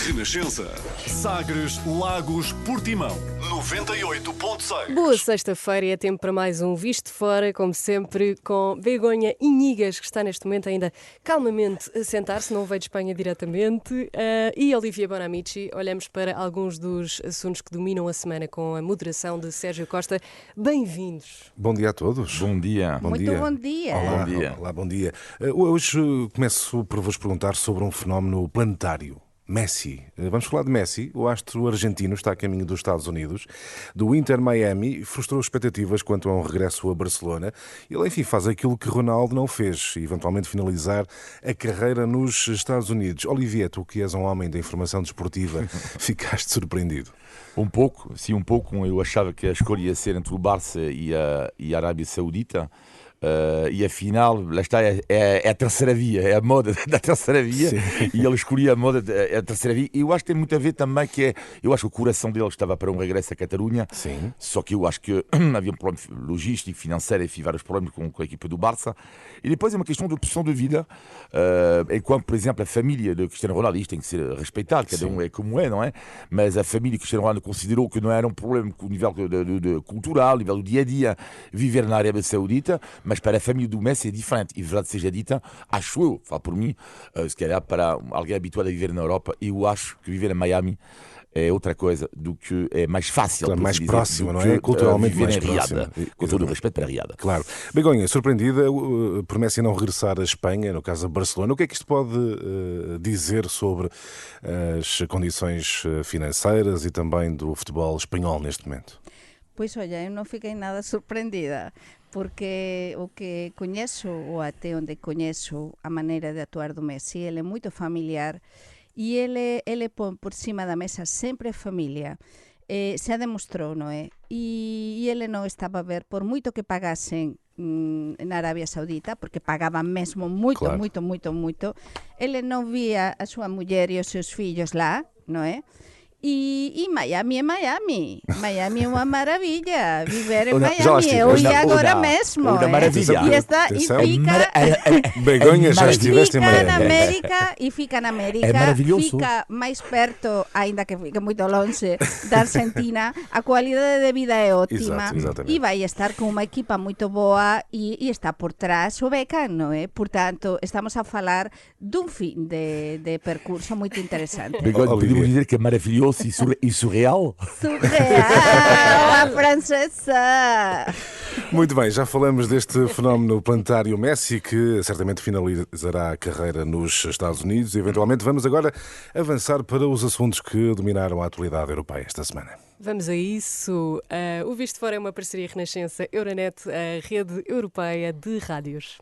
Renascença. Sagres, Lagos, Portimão. 98.6. Boa sexta-feira e é tempo para mais um Visto de Fora, como sempre, com Begonha Inigas, que está neste momento ainda calmamente a sentar-se, não veio de Espanha diretamente, e Olivia Bonamici. Olhamos para alguns dos assuntos que dominam a semana com a moderação de Sérgio Costa. Bem-vindos. Bom dia a todos. Bom dia. Bom Muito dia. bom dia. Olá, Bom dia. Olá, bom dia. Hoje começo por vos perguntar sobre um fenómeno planetário. Messi. Vamos falar de Messi. O astro argentino está a caminho dos Estados Unidos, do Inter Miami, frustrou expectativas quanto a um regresso a Barcelona. Ele, enfim, faz aquilo que Ronaldo não fez, eventualmente finalizar a carreira nos Estados Unidos. Olivier, tu que és um homem da informação desportiva, ficaste surpreendido? Um pouco, sim, um pouco. Eu achava que a escolha ia ser entre o Barça e a Arábia Saudita. E afinal, lá está, é a terceira via, é a moda da terceira via. Sim. E ele escolhia a moda da terceira via. E eu acho que tem muito a ver também eu acho que o coração dele estava para um regresso à Catalunha. Sim. Só que eu acho que havia um problema logístico, financeiro, enfim, vários problemas com a equipa do Barça. E depois é uma questão de opção de vida. Enquanto, por exemplo, a família de Cristiano Ronaldo, isto tem que ser respeitado, cada um é como é, não é? Mas a família de Cristiano Ronaldo considerou que não era um problema com o nível cultural, o nível do dia a dia, viver na Arábia Saudita. Mas para a família do Messi é diferente. E verdade seja dita, acho eu, falo por mim, se calhar para alguém habituado a viver na Europa, eu acho que viver em Miami é outra coisa do que é mais fácil. Claro, mais próximo, não é? Culturalmente mais próximo. Com todo o respeito para a Riada. Claro. Begonha, surpreendida por Messi não regressar à Espanha, no caso a Barcelona. O que é que isto pode dizer sobre as condições financeiras e também do futebol espanhol neste momento? Pois olha, eu não fiquei nada surpreendida, porque o que coñezo, ou até onde coñezo a maneira de actuar do Messi, ele é muito familiar e ele pon por cima da mesa sempre a familia. Se demostrou, non é? E ele non estaba a ver, por moito que pagasen na Arabia Saudita, porque pagaban mesmo moito, claro. moito, ele non vía a súa muller e os seus fillos lá, non é? E Miami é Miami. Miami é uma maravilha. Viver em Miami é hoje agora mesmo. Uma maravilha. E fica... Begonha, já estiveste em Miami. Fica na América. É maravilhoso. Fica mais perto, ainda que fica muito longe, da Argentina. A qualidade de vida é ótima. Exato, e vai estar com uma equipa muito boa e está por trás o Beckham, não é? Portanto, estamos a falar de um fim de percurso muito interessante. Begonha, podemos dizer que é maravilhoso e surreal? Surreal, a francesa! Muito bem, já falamos deste fenómeno planetário Messi, que certamente finalizará a carreira nos Estados Unidos. E eventualmente vamos agora avançar para os assuntos que dominaram a atualidade europeia esta semana. Vamos a isso. O Visto de Fora é uma parceria Renascença Euronet, a rede europeia de rádios.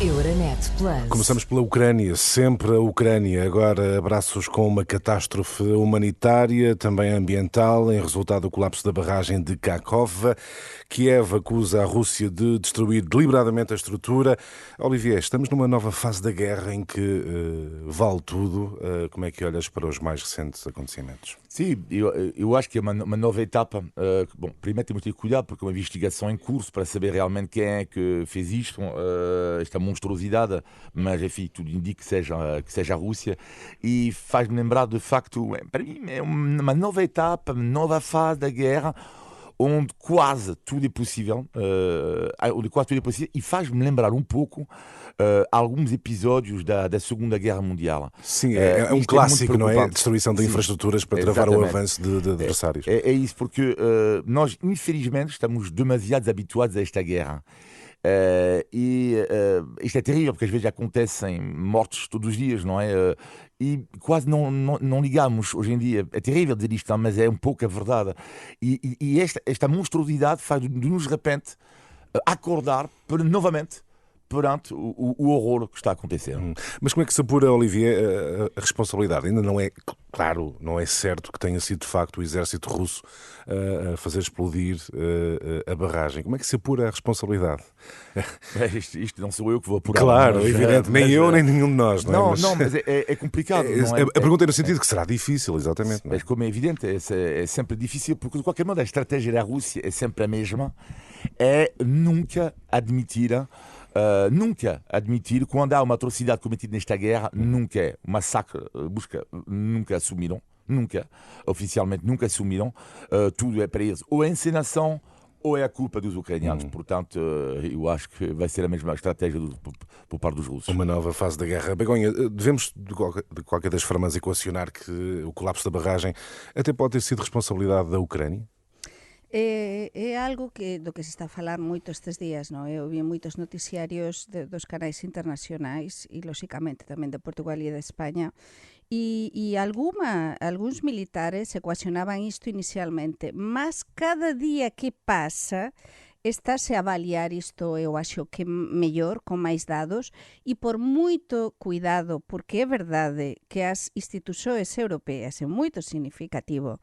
Euronet Plus. Começamos pela Ucrânia, sempre a Ucrânia. Agora abraços com uma catástrofe humanitária, também ambiental, em resultado do colapso da barragem de Kakhovka. Kiev acusa a Rússia de destruir deliberadamente a estrutura. Olivier, estamos numa nova fase da guerra em que vale tudo. Como é que olhas para os mais recentes acontecimentos? Sim, eu acho que é uma nova etapa. Bom, primeiro temos de ter cuidado porque é uma investigação em curso para saber realmente quem é que fez isto, esta monstruosidade, mas enfim, tudo indica que seja a Rússia, e faz-me lembrar de facto, para mim é uma nova etapa, uma nova fase da guerra, onde quase tudo é possível, e faz-me lembrar um pouco alguns episódios da Segunda Guerra Mundial. Sim, é um clássico, não é? Destruição de Sim, infraestruturas para travar o avanço de adversários. É isso, porque nós, infelizmente, estamos demasiado habituados a esta guerra. Isto é terrível, porque às vezes acontecem mortes todos os dias, não é? E quase não ligamos hoje em dia. É terrível dizer isto, mas é um pouco a verdade. E esta monstruosidade faz de nos, de repente, acordar novamente perante o horror que está a acontecer. Mas como é que se apura, Olivier, a responsabilidade? Ainda não é claro, não é certo que tenha sido de facto o exército russo a fazer explodir a barragem. Como é que se apura a responsabilidade? Isto não sou eu que vou apurar. Claro, evidente, nem eu, nem nenhum de nós. Não, mas é complicado. A pergunta é no sentido que será difícil, exatamente. Mas como é evidente, é sempre difícil, porque de qualquer modo a estratégia da Rússia é sempre a mesma, é nunca admitir nunca admitir quando há uma atrocidade cometida nesta guerra, nunca, massacre, busca, nunca assumiram, nunca, oficialmente nunca assumiram, tudo é para eles, ou é encenação, ou é a culpa dos ucranianos. Portanto, eu acho que vai ser a mesma estratégia por parte dos russos. Uma nova fase da guerra. Begonha, devemos, de qualquer das formas, equacionar que o colapso da barragem até pode ter sido responsabilidade da Ucrânia? É algo do que se está a falar moito estes días, non? Eu vi moitos noticiarios dos canais internacionais e, lóxicamente, tamén de Portugal e de España, e algúns militares ecuacionaban isto inicialmente, mas cada día que pasa estáse a avaliar isto, eu acho que mellor, con máis dados, e por moito cuidado, porque é verdade que as institucións europeas, é moito significativo,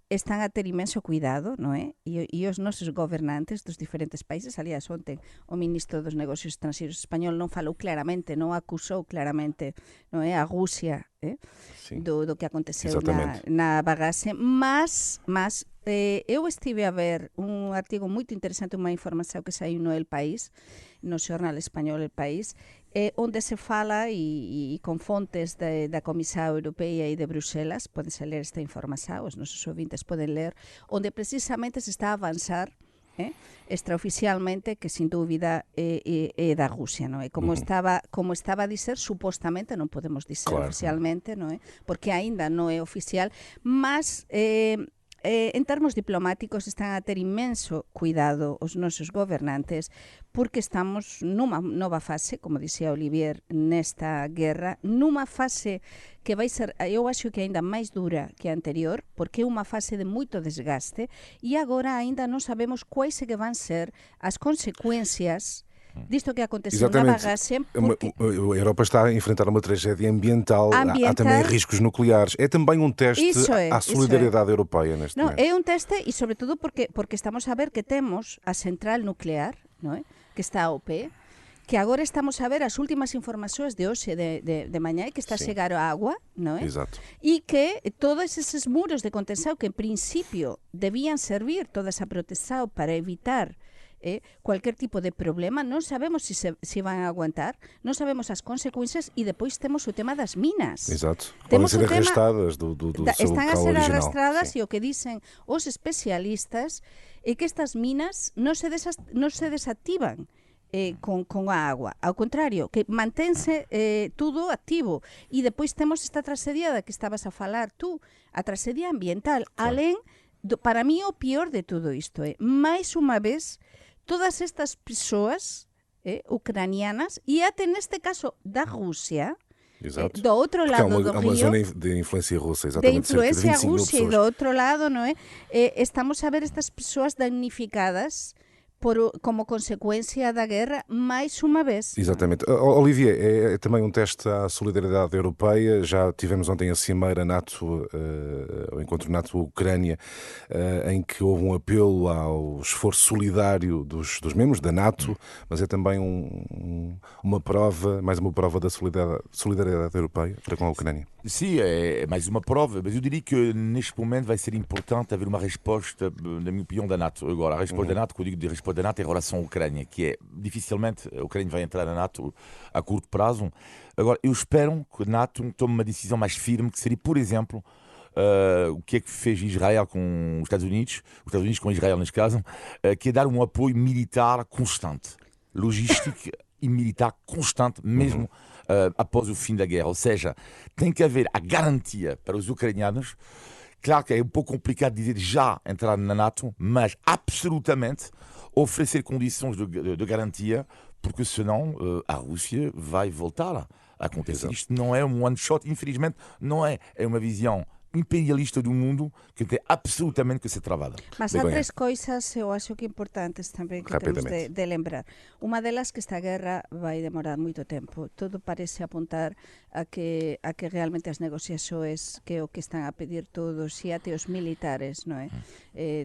están a ter imenso cuidado, non é? E os nosos gobernantes dos diferentes países, aliás, ontem o ministro dos Negocios Estrangeiros español non falou claramente, non acusou claramente, non é, a Rusia, do que aconteceu na bagaxe, mas eu estive a ver un artigo moito interesante, unha información que saiu no El País, no xornal español El País, onde se fala e con fontes da Comisión Europea e de Bruxelas, podense ler esta información, os nosos ouvintes poden ler, onde precisamente se está a avanzar extraoficialmente que sin dúbida é da Rusia, non é? Como estaba a dizer, supostamente, non podemos dizer oficialmente, non é? Porque aínda non é oficial, mas en termos diplomáticos están a ter imenso cuidado os nosos gobernantes porque estamos nunha nova fase, como dixía Olivier, nesta guerra, nunha fase que vai ser, eu acho que ainda máis dura que a anterior, porque é unha fase de moito desgaste e agora ainda non sabemos quais que van ser as consecuencias disto que aconteceu na bagaxe. Porque a Europa está a enfrentar uma tragédia ambiental. Há também riscos nucleares. É também um teste à solidariedade europeia neste momento. É um teste e, sobretudo, porque estamos a ver que temos a central nuclear, non é? Que está ao pé, que agora estamos a ver as últimas informacións de hoxe de mañá e que está a chegar a agua, non é? Exato. E que todos eses muros de contención que en principio debían servir toda esa protección para evitar cualquier tipo de problema, non sabemos se van a aguantar, non sabemos as consecuencias e depois temos o tema das minas. Exato. Podem ser arrastradas do seu están a local ser original. arrastradas e o que dicen os especialistas é que estas minas non se desactivan con a agua. Ao contrario, que mantense tudo activo. E depois temos esta tragedia da que estabas a falar tú, a tragedia ambiental. Alén, para mí o pior de todo isto é, máis unha vez, todas estas persoas ucranianas e até neste caso da Rusia, do outro lado do río, uma zona de influência russa, exatamente, de influência russa e do pessoas. outro lado, não é? Estamos a ver estas pessoas damnificadas como consequência da guerra mais uma vez. Exatamente. Olivier, é também um teste à solidariedade europeia. Já tivemos ontem a cimeira NATO, o encontro NATO-Ucrânia, em que houve um apelo ao esforço solidário dos membros da NATO, mas é também uma prova, mais uma prova da solidariedade europeia para com a Ucrânia. Sim, é mais uma prova, mas eu diria que neste momento vai ser importante haver uma resposta, na minha opinião, da NATO. Agora, a resposta da NATO, quando eu digo de resposta da NATO, é em relação à Ucrânia, que é, dificilmente, a Ucrânia vai entrar na NATO a curto prazo. Agora, eu espero que a NATO tome uma decisão mais firme, que seria, por exemplo, o que é que fez Israel com os Estados Unidos com Israel neste caso, que é dar um apoio militar constante, logístico e militar constante, mesmo após o fim da guerra. Ou seja, tem que haver a garantia para os ucranianos. Claro que é um pouco complicado dizer já entrar na NATO, mas absolutamente oferecer condições de garantia, porque senão a Rússia vai voltar a acontecer. Isto não é um one shot, infelizmente, não é. É uma visão imperialista do mundo que tem absolutamente que ser travada. Mas há três coisas, eu acho que importantes também que temos de lembrar. Uma delas que esta guerra vai demorar muito tempo. Tudo parece apontar a que realmente as negociações, que é o que están a pedir todos, e até os militares, non é?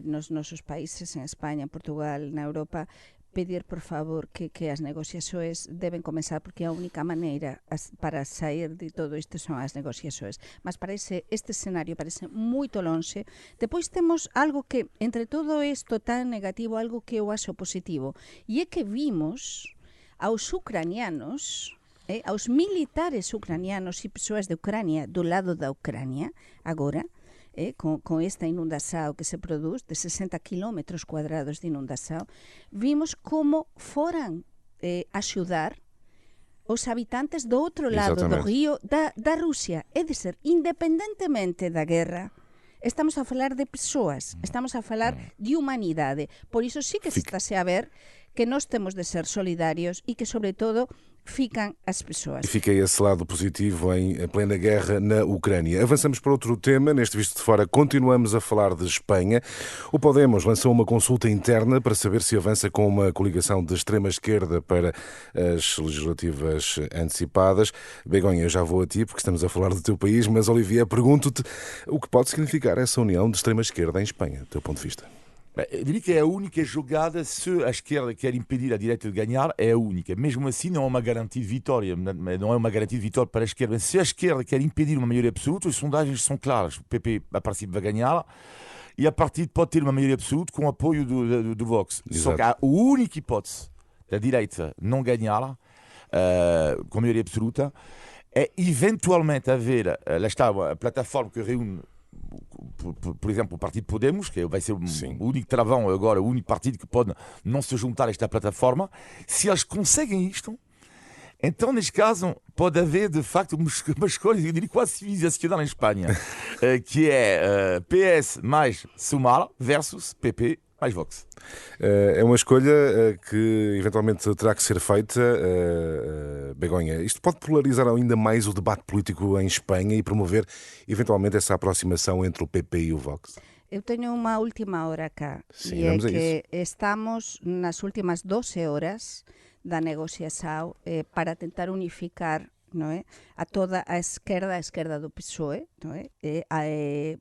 Nos nosos países, en España, en Portugal, na Europa, pedir, por favor, que as negociações deben comenzar, porque a única maneira para sair de todo isto son as negociações. Mas este escenario parece moito longe. Depois temos algo que, entre todo isto tan negativo, algo que eu acho positivo, e é que vimos aos ucranianos, aos militares ucranianos e persoas de Ucrânia do lado da Ucrânia, agora, com esta inundação que se produz, de 60 km quadrados de inundação, vimos como foram ajudar os habitantes do outro lado do rio da Rússia. É dizer, independentemente da guerra, estamos a falar de pessoas, estamos a falar de humanidade. Por isso sí que se está a ver que nós temos de ser solidários e que, sobretudo, ficam as pessoas. E fica esse lado positivo em plena guerra na Ucrânia. Avançamos para outro tema. Neste Visto de Fora continuamos a falar de Espanha. O Podemos lançou uma consulta interna para saber se avança com uma coligação de extrema-esquerda para as legislativas antecipadas. Begonha, eu já vou a ti porque estamos a falar do teu país, mas Olivier, pergunto-te o que pode significar essa união de extrema-esquerda em Espanha, do teu ponto de vista. Eu diria que é a única jogada. Se a esquerda quer impedir a direita de ganhar, é a única. Mesmo assim, não é uma garantia de vitória. Não é uma garantia de vitória para a esquerda. Se a esquerda quer impedir uma maioria absoluta, as sondagens são claras. O PP, a princípio, vai ganhar. E a partido pode ter uma maioria absoluta com o apoio do Vox. Exato. Só que a única hipótese da direita não ganhar com a maioria absoluta é eventualmente haver, lá está, a plataforma que reúne, por exemplo, o Partido Podemos, que vai ser o único travão agora, o único partido que pode não se juntar a esta plataforma. Se eles conseguem isto, então, neste caso, pode haver, de facto, uma escolha, eu diria, quase civilizacional em Espanha, que é PS mais Sumar versus PP mais Vox. É uma escolha que eventualmente terá que ser feita, Begonha. Isto pode polarizar ainda mais o debate político em Espanha e promover eventualmente essa aproximação entre o PP e o Vox. Eu tenho uma última hora cá. Sim, e é vamos a que estamos nas últimas 12 horas da negociação para tentar unificar, não é, a toda a esquerda do PSOE, não é,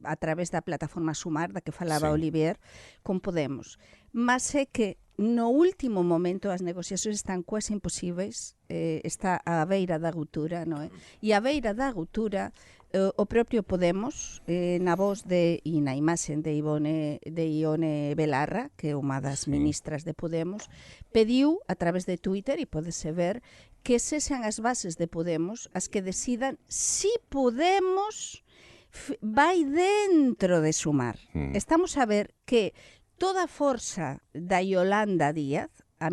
através da plataforma Sumar, da que falava Olivier, com Podemos. Mas é que no último momento as negociações están quase imposíveis, está á beira da ruptura, non é? E á beira da ruptura, o propio Podemos, na voz e na imaxe de Ione Belarra, que é unha das ministras de Podemos, pediu a través de Twitter, e pódese ver, que sexan as bases de Podemos as que decidan si Podemos vai dentro de Sumar. Estamos a ver que toda a forza da Yolanda Díaz, a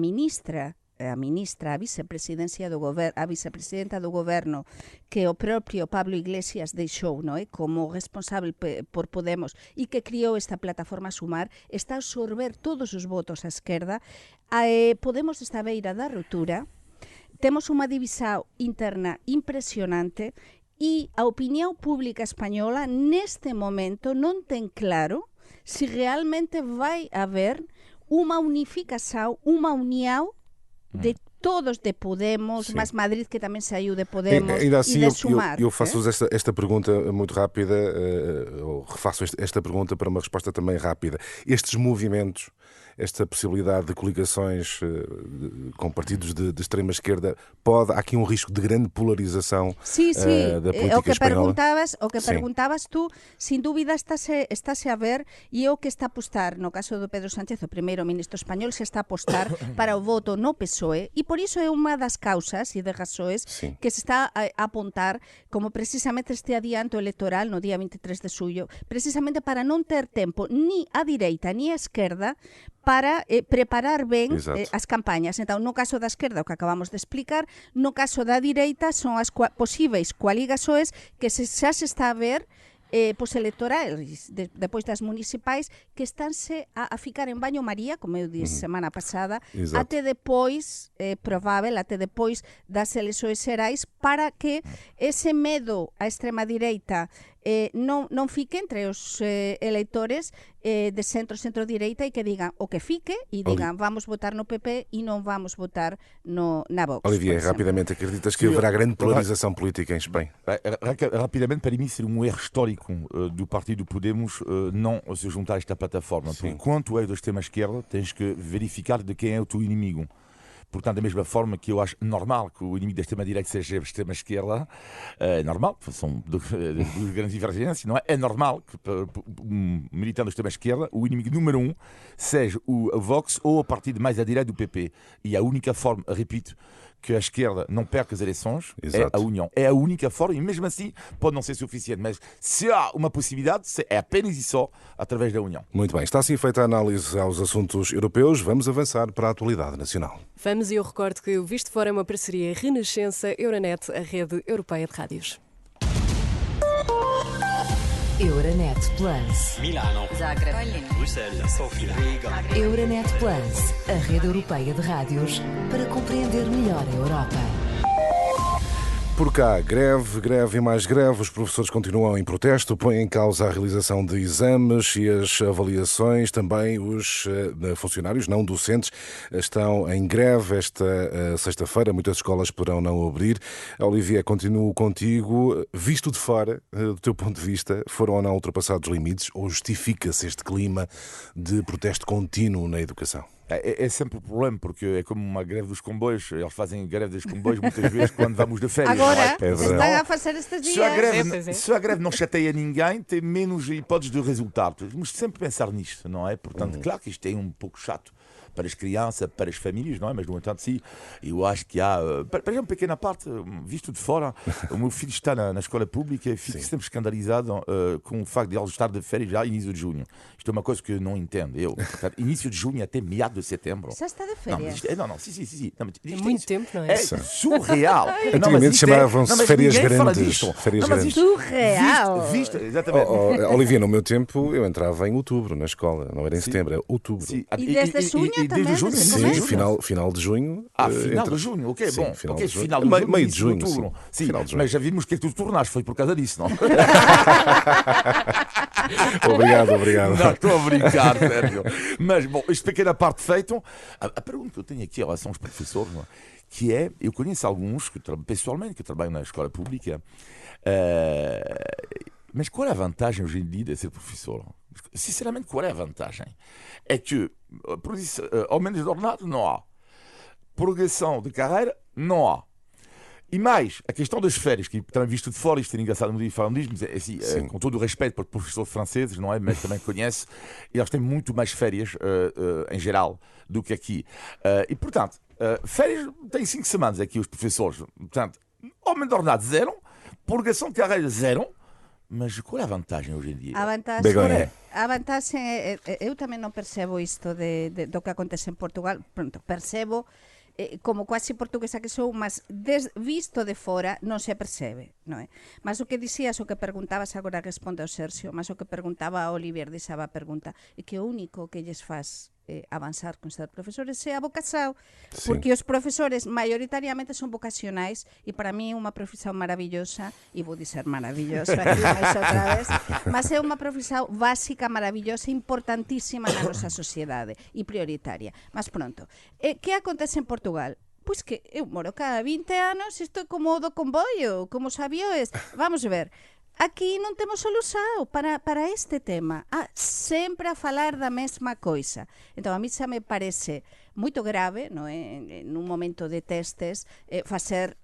vicepresidenta do goberno, que o propio Pablo Iglesias deixou, non é, como responsável por Podemos e que criou esta plataforma Sumar, está a absorber todos os votos á esquerda. Podemos esta beira da ruptura. Temos unha divisão interna impresionante e a opinión pública española neste momento non ten claro se realmente vai haver unha unificação, unha união de todos de Podemos, mas Madrid, que também saiu de Podemos, ainda assim, e de Sumar. eu faço-vos esta pergunta muito rápida, ou refaço esta pergunta para uma resposta também rápida. Estes movimentos, esta possibilidade de coligações com partidos de extrema-esquerda, há aqui um risco de grande polarização da política espanhola? O que perguntavas tú, sin dúbida estáse a ver, e o que está a apostar, no caso do Pedro Sánchez, o primeiro ministro español, se está a apostar para o voto no PSOE, e por iso é unha das causas e de razóns que se está a apontar como precisamente este adianto electoral no día 23 de xullo, precisamente para non ter tempo ni a direita ni a esquerda para preparar ben as campañas. Então, no caso da esquerda, o que acabamos de explicar, no caso da direita, son as posíveis coaligações que xa se está a ver postelectorais, depois das municipais, que estánse a ficar en baño María, como eu disse semana pasada, até depois, provável, até depois das eleições xerais, para que ese medo á extrema direita non fique entre os eleitores de centro-direita e que digan o que fique e digan vamos votar no PP e non vamos votar na Vox. Olivier, rapidamente, acreditas que haverá grande polarização política em Espanha? Rapidamente, para mim, seria um erro histórico do Partido Podemos não se juntar a esta plataforma. Porque quando tu és da extrema-esquerda, tens que verificar de quem é o teu inimigo. Portanto, da mesma forma que eu acho normal que o inimigo da extrema-direita seja a extrema-esquerda, é normal, são duas grandes divergências, não é? É normal que um militante da extrema-esquerda, o inimigo número 1, seja o Vox ou a partido mais à direita do PP. E a única forma, repito, que a esquerda não perca as eleições é a união. É a única forma, e mesmo assim pode não ser suficiente, mas se há uma possibilidade, é apenas e só através da união. Muito bem, está assim feita a análise aos assuntos europeus. Vamos avançar para a atualidade nacional. Vamos, e eu recordo que o Visto Fora é uma parceria Renascença-Euronet, a rede europeia de rádios. Euronet Plus. Milano. Zagreb. Bruxelas. Sofia. Riga. Euronet Plus, a rede europeia de rádios para compreender melhor a Europa. Por cá, greve e mais greve. Os professores continuam em protesto, põem em causa a realização de exames e as avaliações. Também os funcionários não docentes estão em greve esta sexta-feira. Muitas escolas poderão não abrir. Olivia, continuo contigo. Visto de fora, do teu ponto de vista, foram ou não ultrapassados limites ou justifica-se este clima de protesto contínuo na educação? É sempre o problema, porque é como uma greve dos comboios. Eles fazem greve dos comboios muitas vezes quando vamos de férias. Agora, É estão a fazer estes dias. Se a greve não chateia ninguém, tem menos hipóteses de resultado. Temos sempre pensar nisto, não é? Portanto, claro que isto é um pouco chato para as crianças, para as famílias, não é? Mas, no entanto, sim, eu acho que há, para uma pequena parte, visto de fora, o meu filho está na escola pública e fico sempre escandalizado com o facto de ele estar de férias já início de junho. Isto é uma coisa que eu não entendo. Portanto, início de junho até meados de setembro. Já está de férias? Sim. Não, É muito tempo, não é? É surreal. Antigamente chamavam-se férias grandes. Surreal. Exatamente. Olivia, no meu tempo eu entrava em outubro na escola, não era em setembro, era outubro. Sim. E desde junho também? Desde junho, Sim, final de junho. Final de junho, ok, Sim, bom. final Okay, de junho. final de junho, Meio de junho, outubro. sim. Final de junho. Mas já vimos que tu tornaste, foi por causa disso, não? Obrigado. Não, estou a brincar, Sérgio. Mas, bom, esta pequena parte feita, a pergunta que eu tenho aqui em relação aos professores, não é? Que é, eu conheço alguns, pessoalmente, que trabalham na escola pública, mas qual é a vantagem hoje em dia de ser professor? Sinceramente, qual é a vantagem? É que aumento de ordenado não há. Progressão de carreira não há. E mais, a questão das férias, que terão visto de fora, isto é engraçado no dia falam disso, mas assim, com todo o respeito para os professores franceses, não é? Mas também conhece, eles têm muito mais férias, em geral, do que aqui. E, portanto, férias têm 5 semanas aqui os professores. Portanto, aumento de ordenado zero, progressão de carreira zero. Mas qual é a vantagem hoje em dia? A vantagem é, eu também não percebo isto do que acontece em Portugal. Pronto, percebo como quase portuguesa que sou, mas visto de fora non se percebe, non é? Mas o que dicías, o que perguntabas, agora responde ao Sergio, mas o que perguntaba a Olivier, deixaba a pergunta, é que o único que lles faz avanzar con ser profesores é a vocación, porque os profesores maioritariamente son vocacionais e para mí é unha profesión maravillosa, e vou dizer maravillosa aquí máis outra vez, mas é unha profesión básica, maravillosa, importantísima na nosa sociedade e prioritaria. Mas pronto, que acontece en Portugal? Pois que eu moro cada 20 anos, isto é como o do comboio, como os avións. Vamos ver, aquí non temos solución para este tema. Sempre a falar da mesma coisa. Entón, a mí xa me parece moito grave, non é? Nun momento de testes, facer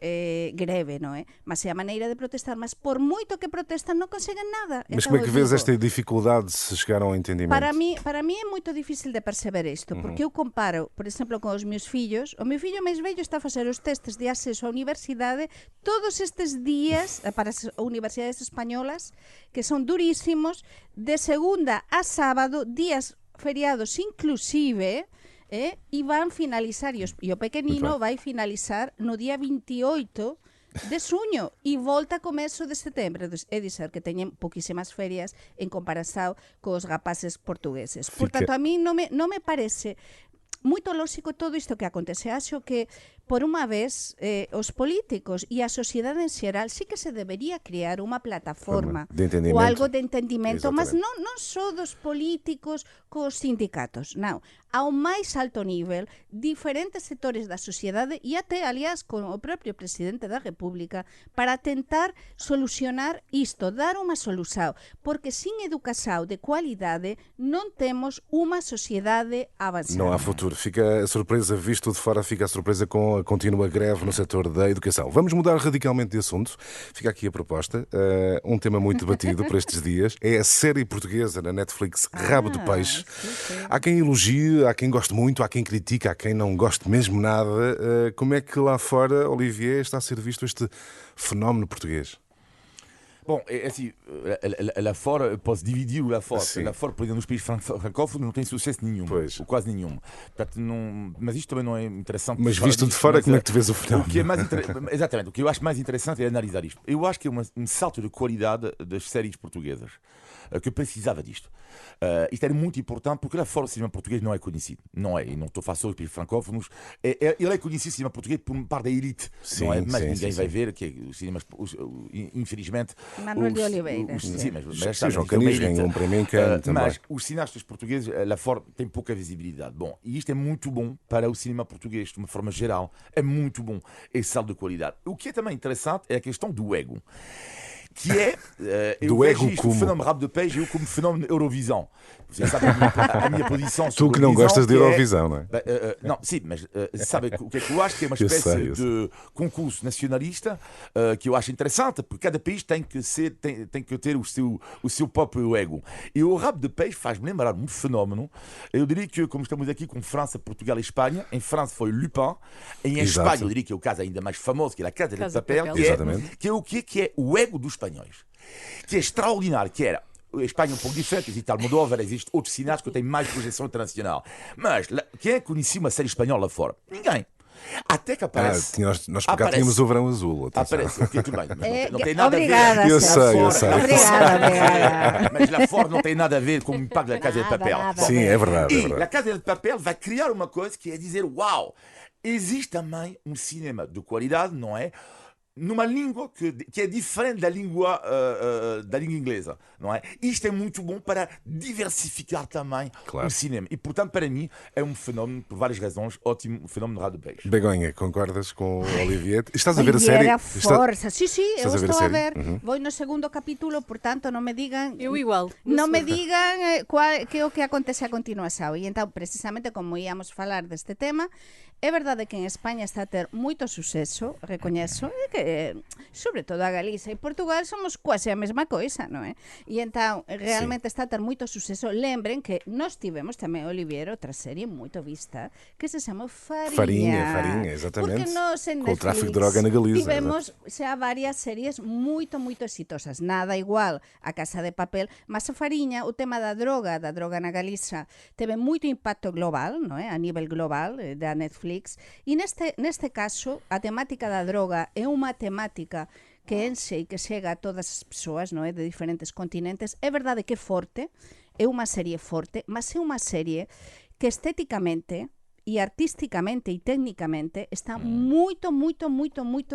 greve, non é? Mas é a maneira de protestar, mas por moito que protestan non conseguen nada. Mas como é que vês esta dificuldade se chegar ao entendimento? Para mí é moito difícil de perceber isto, porque eu comparo, por exemplo, con os meus fillos. O meu fillo máis vello está a facer os testes de acceso á universidade todos estes días para as universidades españolas, que son durísimos, de segunda a sábado, días feriados inclusive, e van finalizar, e o pequenino vai finalizar no día 28 de xuño e volta a comezo de setembro. É dizer, que teñen pouquísimas ferias en comparación cos rapaces portugueses. Por tanto, a mí non me parece moito lóxico todo isto que acontece. Acho que por unha vez, os políticos e a sociedade en xeral sí que se debería crear unha plataforma De entendimento. ou algo de entendimento, mas Exatamente. non só dos políticos cos sindicatos, non. Ao máis alto nivel, diferentes sectores da sociedade e até, aliás, con o propio presidente da República para tentar solucionar isto, dar unha solución, porque sin educación de cualidade non temos unha sociedade avançada. Não há futuro. Fica a surpresa, visto de fora, fica a surpresa com a contínua greve no setor da educação. Vamos mudar radicalmente de assunto. Fica aqui a proposta. Um tema muito debatido por estes dias é a série portuguesa na Netflix Rabo de Peixe. Sim. Há quem elogie, há quem goste muito, há quem critica, há quem não goste mesmo nada. Como é que lá fora, Olivier, está a ser visto este fenómeno português? Bom, é assim, lá fora, posso dividir o lá fora. Sim. Lá fora, por exemplo, nos países francófonos não tem sucesso nenhum, Pois. ou quase nenhum. Portanto, não, mas isto também não é interessante. Mas falar visto de disto, fora, mas, como é que tu vês o fenómeno? O que é mais exatamente, o que eu acho mais interessante é analisar isto. Eu acho que é um salto de qualidade das séries portuguesas, que eu precisava disto. Isto era muito importante porque lá fora o cinema português não é conhecido. Não é, e não estou a falar só dos países francófonos. Ele é conhecido, o cinema português, por parte da elite. Sim, não é? Mas sim, ninguém sim, vai sim. ver que os cinemas, infelizmente. Manuel de Oliveira. Sim, mas já Sim, João isto é uma Canis elite. ganhou um prémio em Cannes também. Mas os cineastas portugueses lá fora têm pouca visibilidade. Bom, e isto é muito bom para o cinema português, de uma forma geral. É muito bom esse salto de qualidade. O que é também interessante é a questão do ego. Que é, eu Do vejo ego isto, como? o fenómeno Rabo de Peixe, eu como fenómeno Eurovisão. Você sabe a minha posição Tu sobre que não Eurovisão, gostas de que é- Eurovisão, não é? Não, sim, mas sabe o que é que eu acho? Que é uma Eu espécie sei. de concurso nacionalista que eu acho interessante, porque cada país tem que ter o seu próprio ego. E o Rabo de Peixe faz-me lembrar um fenómeno. Eu diria que, como estamos aqui com França, Portugal e Espanha, em França foi Lupin, em Exato. Espanha eu diria que é o caso ainda mais famoso, que é a Casa de Casa de Papel, Papel. que é, Exatamente. que é o quê? Que é o ego dos espanhóis. Que é extraordinário, que era a Espanha é um pouco diferente, existe Almodóvar, existe outros cineastas que têm mais projeção internacional. Mas quem é que conhecia uma série espanhola lá fora? Ninguém. Até que aparece. Nós por cá tínhamos o Verão Azul. atenção. Aparece, ok, tudo bem, mas não tem nada Obrigada, a ver. Eu Sérgio. sei, eu Lá sei. fora- Obrigada. Mas lá fora não tem nada a ver com o impacto da Casa de Nada, Papel. nada. Bom, Sim, é verdade. É e verdade. a Casa de Papel vai criar uma coisa que é dizer: uau, existe também um cinema de qualidade, não é? Numa língua que é diferente da língua inglesa, não é? Isto é muito bom para diversificar também Claro. o cinema. E, portanto, para mim, é um fenómeno, por várias razões, ótimo, o fenómeno de Rabo de Peixe. Begonha, concordas com o Olivier? Estás a ver a Ai, série? era força. Sí, eu Estás a ver a estou a série? ver. Vou no segundo capítulo, portanto, non me digan... Eu igual. Non me digan que é o que acontece a continuación. E entón, precisamente, como íamos falar deste tema, é verdade que en España está a ter moito suceso, recoñezo, e que, sobre todo a Galiza e Portugal, somos quase a mesma coisa, non é? E entón, realmente está a ter moito suceso. Lembren que nós tivemos tamén, Olivier, outra serie moito vista, que se chama Fariña. Fariña, exatamente. Porque nós en Com o Netflix tráfico de droga na Galiza, tivemos xa varias series moito exitosas. Nada igual a Casa de Papel, mas a Fariña, o tema da droga na Galiza, teve moito impacto global, non é? A nivel global da Netflix. E neste caso, a temática da droga é unha temática que enxe e que chega a todas as persoas, non é? De diferentes continentes. É verdade que é forte, é unha serie forte, mas é unha serie que estéticamente e artísticamente e técnicamente está moito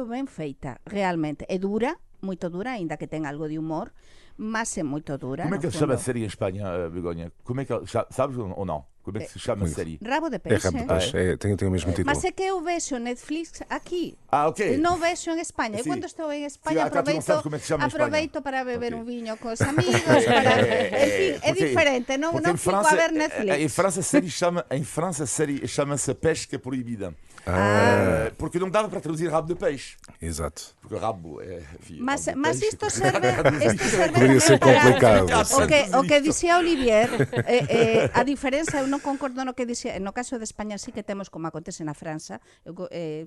ben feita, realmente. É dura, moito dura, aínda que ten algo de humor, mas é moito dura. Como é no que ele chama a fundo. série em Espanha, Begonha? Como é que sabes ou não? Como é que se chama a série? Rabo de É Peixe. Rabo de Peixe. Tem o mesmo título. Mas é que eu vexo Netflix aquí. Ah, ok. Non vexo en España. E Sí. quando estou en España Sí, acá tú non sabes como é que se chama en España. aproveito para beber Ok. un viño cos amigos, para... En fin, é Porque- diferente, non porque fico a ver Netflix. Em França a série chama-se Pesca Proibida. Porque não dava para traduzir rabo de peixe. Exato. Porque rabo é. Enfim, Mas rabo de peixe. isto serve Poderia ser para- complicado. O que dicía Olivier, a diferenza, eu non concordo no que dicía, no caso de España sí que temos como acontece na França. Eu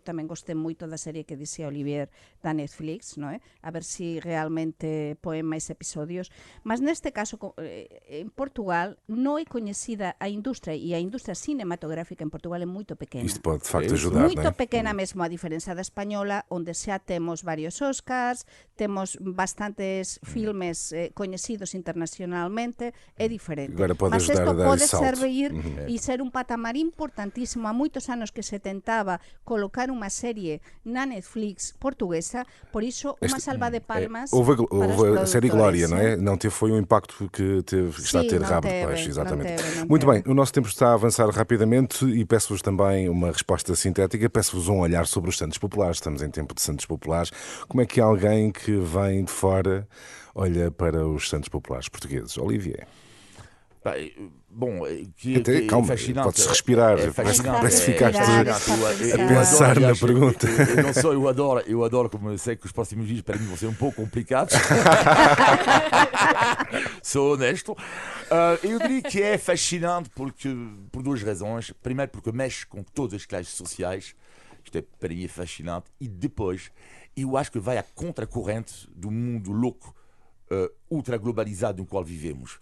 tamén gostei moito da serie que dicía Olivier da Netflix, non é? A ver si realmente poen máis episodios, mas neste caso en Portugal non é coñecida a industria, e a industria cinematográfica en Portugal é moito pequena. Isto pode de facto É isso. ajudar, Moito não é? pequena mesmo, a diferenza da española, onde xa temos varios Oscars, temos bastantes filmes conhecidos internacionalmente, é diferente. Agora pode Mas ajudar isto a dar pode esse salto. servir e ser un patamar importantísimo. Há moitos anos que se tentaba colocar unha serie na Netflix portuguesa, por iso unha salva de palmas Houve para os a série produtores, Glória, não é? Não teve, foi o impacto que está a ter não rabo de teve, peixe, exatamente. não teve. Muito bem, o nosso tempo está a avançar rapidamente e peço-vos também uma resposta sintética, peço-vos um olhar sobre os Santos Populares. Estamos em tempo de Santos Populares. Como é que alguém que vem de fora olha para os Santos Populares portugueses? Olivier. Bom, Calma, fascinante. podes respirar. Parece que ficaste a pensar na pergunta. Eu não sou, eu adoro, como eu sei que os próximos dias para mim vão ser um pouco complicados. Sou honesto. Eu diria que é fascinante por duas razões. Primeiro, porque mexe com todas as classes sociais. Isto é, para mim, é fascinante. E depois, eu acho que vai à contracorrente do mundo louco, ultra globalizado no qual vivemos.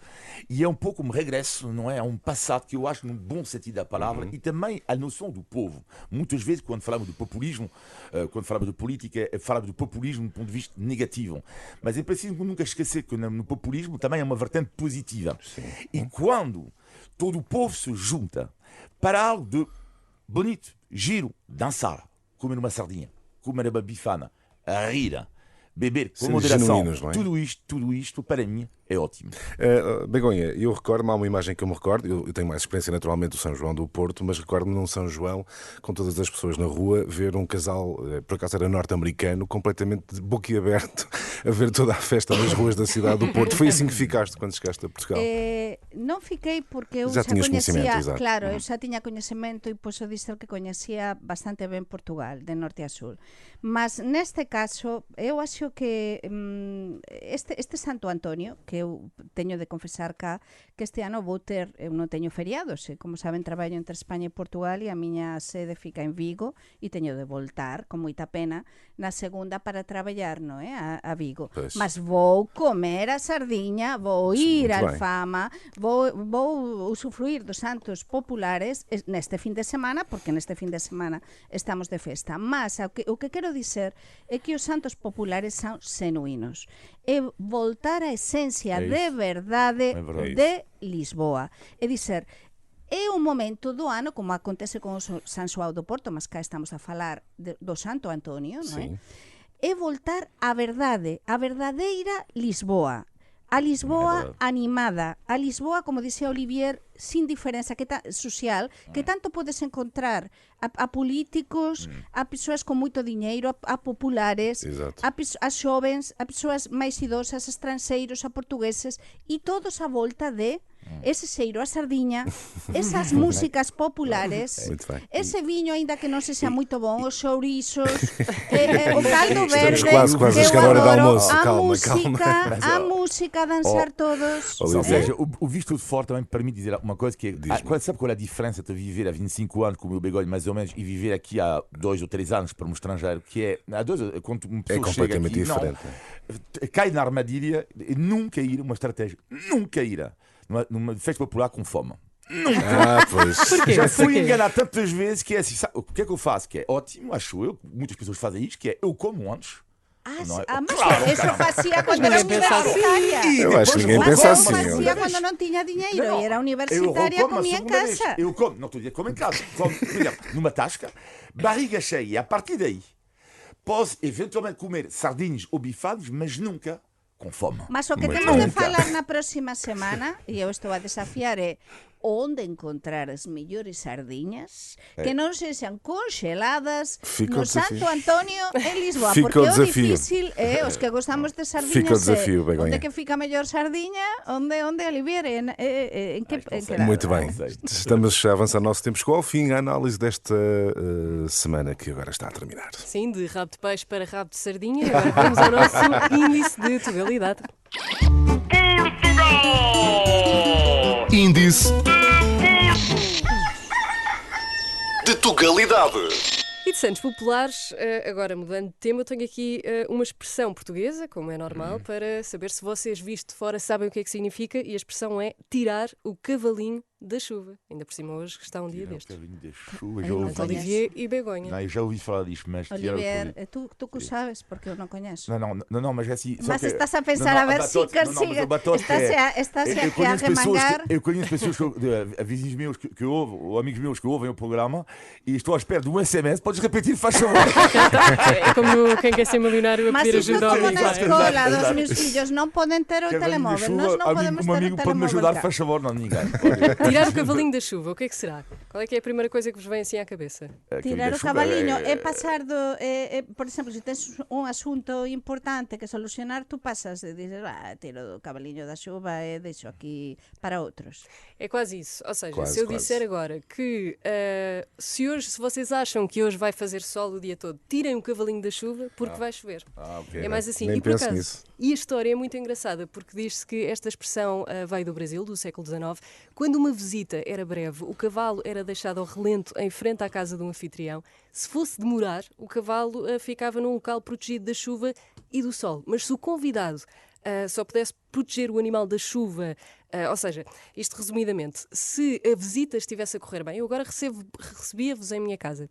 E é um pouco um regresso, não é? A um passado que eu acho no bom sentido da palavra e também a noção do povo. Muitas vezes, quando falamos do populismo, quando falamos de política, falamos do populismo do ponto de vista negativo. Mas é preciso nunca esquecer que no populismo também é uma vertente positiva. Sim. E quando todo o povo se junta para algo de bonito, giro, dançar, comer uma sardinha, comer uma bifana, rir, beber com moderação, não é? Tudo isto para mim é ótimo. Begonha, eu recordo-me, há uma imagem que eu me recordo, eu tenho mais experiência naturalmente do São João do Porto, mas recordo-me num São João, com todas as pessoas na rua, ver um casal, por acaso era norte-americano, completamente de boquiaberto, a ver toda a festa nas ruas da cidade do Porto. Foi assim que ficaste quando chegaste a Portugal? Non fiquei porque eu Já xa tiñas coñecía, coñecemento, exato. claro, eu xa tiña coñecemento e posso dizer que coñecía bastante ben Portugal, de norte a sur. Mas neste caso, eu acho que este Santo Antonio, que eu teño de confesar cá, que este ano vou ter, eu non teño feriados, como saben, traballo entre España e Portugal e a miña sede fica en Vigo e teño de voltar, con moita pena, na segunda para traballar, non é? A Vigo. Pois. Mas vou comer a sardiña, vou ir Muito a bem. Alfama, vou usufruir dos Santos Populares neste fin de semana, porque neste fin de semana estamos de festa. Mas o que quero dizer é que os Santos Populares son xenuínos. É voltar á esencia de verdade de Lisboa. É dizer, é un momento do ano, como acontece con o San Xoao do Porto, mas cá estamos a falar do Santo Antonio, non é? Sim. É voltar á verdade, a verdadeira Lisboa. A Lisboa animada, a Lisboa, como dixía Olivier, sin diferenza social, que tanto podes encontrar a políticos, a persoas con moito diñeiro, a populares, Exato. a xovens, a persoas máis idosas, a estranxeiros, a portugueses, e todos a volta de ese xeiro a sardiña, esas músicas populares, Muito bem. ese viño, aínda que non se sea moito bon, os chouriços, o caldo verde, Estamos quase a que eu chegar à hora do adoro, almoço. a música, a dançar todos. Ou seja, o visto de fora também permite dizer uma coisa que sabe qual é a diferença de viver há 25 anos como o Begonha mais ou menos e viver aqui há 2 ou 3 anos para um estrangeiro, que é quando uma pessoa completamente chega aqui, diferente. cai na armadilha e nunca ir uma estratégia, nunca ir numa festa popular com fome. Pois. Já fui enganado tantas vezes que é assim, sabe, o que é que eu faço? Que é ótimo, acho eu, muitas pessoas fazem isto, que é eu como antes. Mas Claro, eso facía quando era Ninguém pensa assim. universitaria. Eu acho que ninguém Mas pensa eu assim. facía quando non tiña diñeiro e era universitaria, comía en casa. Eu como, não estou a dizer como em casa, como, por exemplo, numa tasca, barriga cheia, e a partir daí posso eventualmente comer sardinhas ou bifados, mas nunca com fome. Mas o que Muito temos de bem. falar na próxima semana, e eu estou a desafiar, é onde encontrar as mellores sardiñas que non sexan congeladas Fica o no Santo desafio. Antonio en Lisboa, Fica porque o o desafio. difícil é os que gostamos de sardiñas. Fica o desafio, Begonha. Onde que fica a mellor sardiña, onde Olivier, en que data? Muito bem. Estamos a avançar o nosso tempo. Chegou ao fim a análise desta semana que agora está a terminar. Sim, de rabo de peixe para rabo de sardinha. Agora vamos ao nosso índice de totalidade. Índice de Tugalidade. E de Santos Populares, agora mudando de tema, eu tenho aqui uma expressão portuguesa, como é normal, para saber se vocês, visto de fora, sabem o que é que significa, e a expressão é tirar o cavalinho da chuva. Ainda por cima hoje que está um dia Tirar o destes. cabelinho da chuva, Ai, já não ouvi conheço. Olivier e Begonha. Não, eu já ouvi falar disto, mas tirar o Olivier, cabelinho. tu que sabes, porque eu não conheço. Não, mas é assim. só Mas que- estás a pensar não, a ver batote, se não, mas consiga. o batote Estás eu aqui a conheço pessoas remangar. eu conheço pessoas, vizinhos meus que ouvem, ou amigos meus que ouvem o programa, e estou à espera de um SMS. Podes repetir, faz favor. É como quem quer ser milionário a Mas pedir isto ajuda ao como amigo. na Exato, escola exato, dos exato. meus filhos não podem ter o Cavalinho da telemóvel. Nós chuva, não podemos um ter amigo o pode-me telemóvel ajudar, cá. faz favor, não ninguém. Tirar o cavalinho da chuva, o que é que será? Qual é que é a primeira coisa que vos vem assim à cabeça? Tirar o cavalinho é pasar por exemplo, se tens un asunto importante que solucionar, tú pasas e dices, tiro o cavalinho da chuva e deixo aqui para outros. É quase isso. Ou seja, Quase, se eu quase. disser agora que se vocês acham que hoje vai fazer sol o dia todo, tirem o cavalinho da chuva porque vai chover. Ok. É mais assim. Nem E por penso acaso, nisso. e a história é muito engraçada porque diz-se que esta expressão veio do Brasil, do século XIX, quando uma visita era breve, o cavalo era deixado ao relento em frente à casa de um anfitrião. Se fosse demorar, o cavalo ficava num local protegido da chuva e do sol. Mas se o convidado só pudesse proteger o animal da chuva, ou seja, isto resumidamente, se a visita estivesse a correr bem, eu agora recebia-vos em minha casa,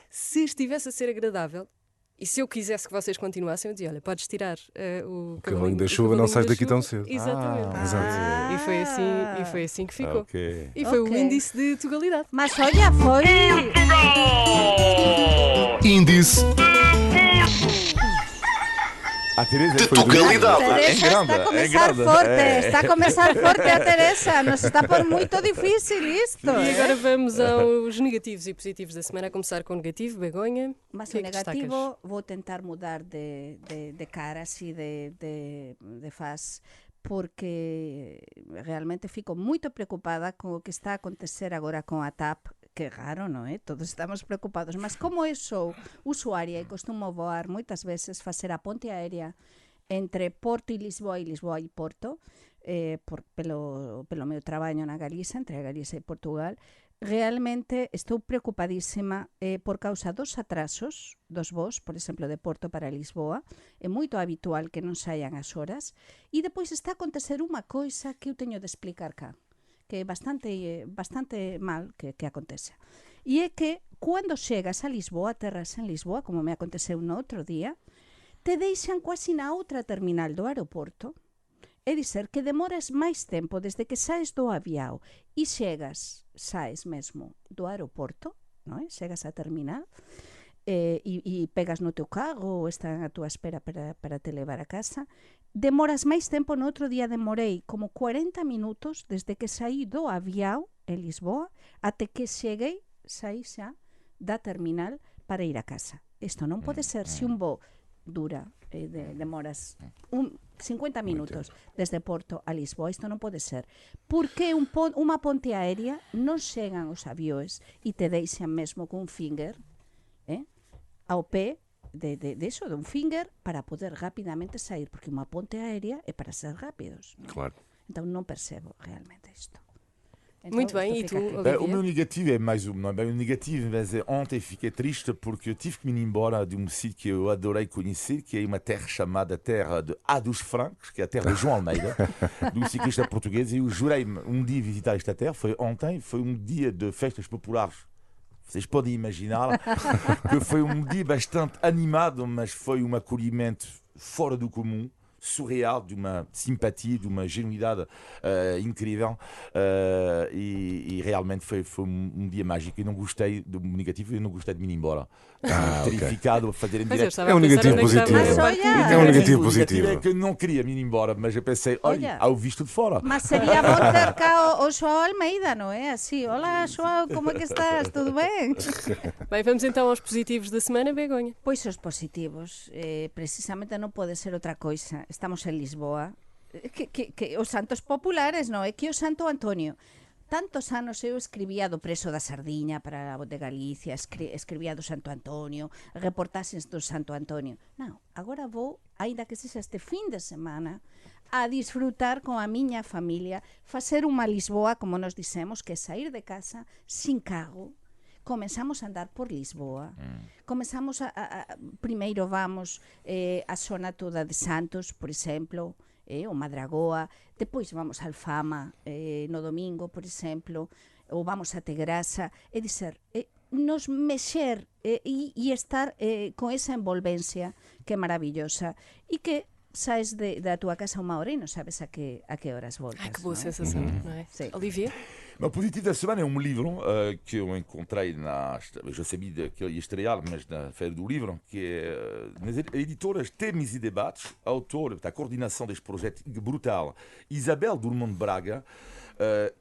se estivesse a ser agradável, e se eu quisesse que vocês continuassem, eu dizia, olha, podes tirar o cavalinho da o chuva, não cavalinho sais da daqui tão chuva. cedo. Exatamente. Exato. E foi assim que ficou. Ok. E foi Ok. o índice de tugalidade. Mas olha, foi... Índice A Teresa de foi do- tugalidade. É Teresa grande, está a é começar grande. forte, É. está a começar forte a Teresa, nos está por muito difícil isto. E agora vamos aos negativos e positivos da semana, a começar com o negativo, Begonha. Mas que o é que negativo destacas? vou tentar mudar de cara, así de faz, porque realmente fico muito preocupada com o que está a acontecer agora com a TAP. Que raro, non é? Todos estamos preocupados. Mas como eu sou usuaria e costumo voar moitas veces, facer a ponte aérea entre Porto e Lisboa e Porto, pelo meu traballo na Galiza, entre a Galiza e Portugal, realmente estou preocupadísima por causa dos atrasos dos voos, por exemplo, de Porto para Lisboa. É moito habitual que non saian as horas. E depois está a acontecer unha coisa que eu teño de explicar cá, que é bastante mal que acontece. E é que, cando chegas a Lisboa, aterras en Lisboa, como me aconteceu no outro día, te deixan quasi na outra terminal do aeroporto, é dizer, que demoras máis tempo desde que saes do avião e saes mesmo do aeroporto, non é? Chegas á terminal, e pegas no teu carro ou están a túa espera para te levar a casa, demoras máis tempo. No outro día demorei como 40 minutos desde que saí do avião en Lisboa até que saí xa da terminal para ir a casa. Isto non pode ser. Se un voo dura, demoras 50 minutos desde Porto a Lisboa, isto non pode ser. Porque unha ponte aérea non chegan os avións e te deixan mesmo cun finger ao pé de un finger para poder rapidamente sair, porque unha ponte aérea é para ser rápidos. Claro. Então não percebo realmente isto. Então, Muito bem, isto e tu, fica aqui. Olivia? O meu negativo é mais não é bem um negativo, mas ontem fiquei triste porque eu tive que me ir embora de um sítio que eu adorei conhecer, que é uma terra chamada Terra de A dos Francos, que é a terra de João Almeida, de um ciclista português, e eu jurei-me um dia visitar esta terra. Foi ontem, foi um dia de festas populares. Vocês podem imaginar que foi um dia bastante animado, mas foi um acolhimento fora do comum, surreal, de uma simpatia, de uma genuidade incrível, e realmente foi um dia mágico. Eu não gostei do negativo, eu não gostei de me ir embora. Terrificado a fazer em Mas eu direto. estava É um a pensar negativo onde é que estava positivo. a Mas parte olha, É um negativo O negativo positivo. é que eu não queria me ir embora, mas eu pensei, olha, ao visto de fora. Mas sería bom ter cá o João Almeida, não é? Assim, olá João, como é que estás? Tudo bem? Bem, vamos então aos positivos da semana, Begonha. Pois os positivos, precisamente non pode ser outra coisa. Estamos en Lisboa, que os santos populares, non é? Que o Santo Antonio. Tantos anos eu escribía do preso da Sardiña para a Voz de Galicia, escribía do Santo Antonio, reportaxes do Santo Antonio. Non, agora vou, aínda que sexa este fin de semana, a disfrutar con a miña familia, facer unha Lisboa, como nos dissemos, que é sair de casa sin cargo. Comenzamos a andar por Lisboa. Comenzamos primeiro vamos a zona toda de Santos, por exemplo, o Madragoa, depois vamos a Alfama no domingo, por exemplo, ou vamos a Tegrasa, é dizer, nos mexer e estar com essa envolvência que é maravilhosa e que sais da tua casa uma hora e não sabes a que horas voltas. Ai, que boa não é? sensação, não é? Sim. Olivia? O positivo da semana é um livro que eu encontrei eu já sabia que ele ia estrear, mas na Feira do Livro, que é nas editoras Temes e Debates, autor da coordenação deste projeto brutal, Isabel Durmond Braga.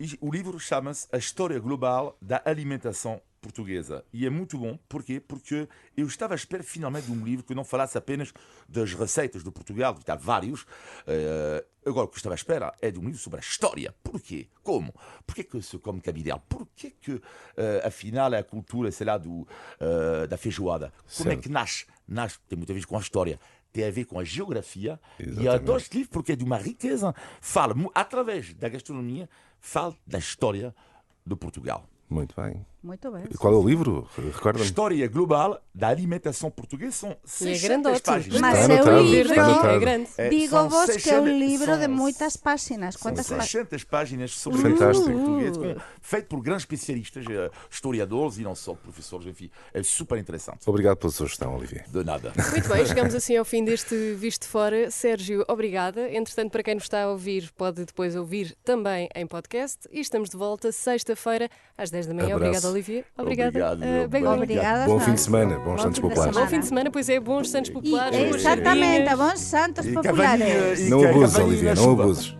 E o livro chama-se A História Global da Alimentação Portuguesa. E é muito bom, porquê? Porque eu estava à espera finalmente de um livro que não falasse apenas das receitas de Portugal, que há vários. Agora, o que eu estava à espera é de um livro sobre a história. Porquê? Como? Porquê que se come cabidela? Porquê que, afinal, a cultura, sei lá, da feijoada? Como é que nasce? Nasce, tem muito a ver com a história. Tem a ver com a geografia. Exatamente. E eu adoro este livro porque é de uma riqueza. Fala, através da gastronomia, fala da história de Portugal. Muito bem. Muito bem. E qual é o livro? Recorda-me. História global da alimentação portuguesa. São 600 grandote. páginas. Mas Está é anotado, um está livro, anotado. É grande. digo-vos São que é um 600 livro de são- muitas páginas. São Quantas páginas? 600 páginas sobre Fantástico. a português, feito por grandes especialistas, historiadores e não só professores, enfim. É super interessante. Obrigado pela sugestão, Olivier. De nada. Muito bem, chegamos assim ao fim deste Visto Fora. Sérgio, obrigada. Entretanto, para quem nos está a ouvir, pode depois ouvir também em podcast. E estamos de volta sexta-feira às 10 da manhã. Abraço. Obrigada, Olivia. Obrigada. Obrigado. Begonha. Obrigada. Bom nós. fim de semana, bons Bom Santos fim de Populares. Bom fim de semana, pois é, bons Santos Populares. boas Exatamente, sardinhas. bons santos E populares. cavalinho- e Não abuses, cavalinho Olivier, na não chuva. abuses.